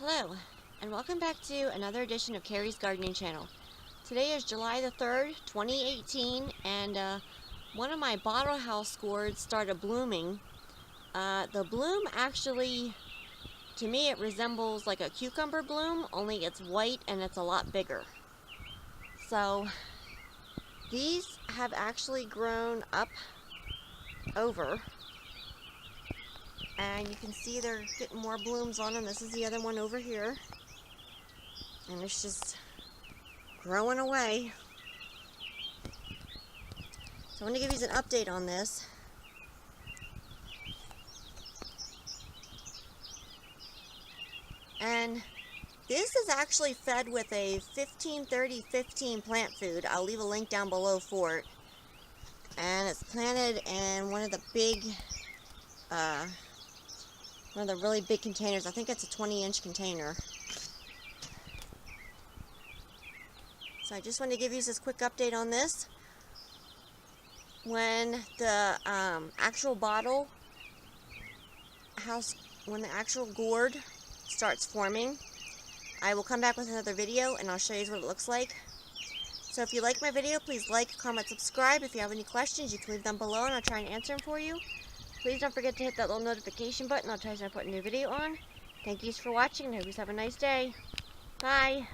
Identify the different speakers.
Speaker 1: Hello, and welcome back to another edition of Carrie's Gardening Channel. Today is July the 3rd, 2018, and one of my bottlehouse gourds started blooming. The bloom actually, to me, it resembles like a cucumber bloom, only it's white and it's a lot bigger. So, these have actually grown up over. And you can see they're getting more blooms on them. This is the other one over here. And it's just growing away. So I want to give you an update on this. And this is actually fed with a 15-30-15 plant food. I'll leave a link down below for it. And it's planted in one of the big, one of the really big containers. I think it's a 20-inch container. So I just want to give you this quick update on this. When the actual bottle house, when the actual gourd starts forming, I will come back with another video and I'll show you what it looks like. So if you like my video, please like, comment, subscribe. If you have any questions, you can leave them below and I'll try and answer them for you. Please don't forget to hit that little notification button. I'll try to put a new video on. Thank you for watching and I hope you have a nice day. Bye.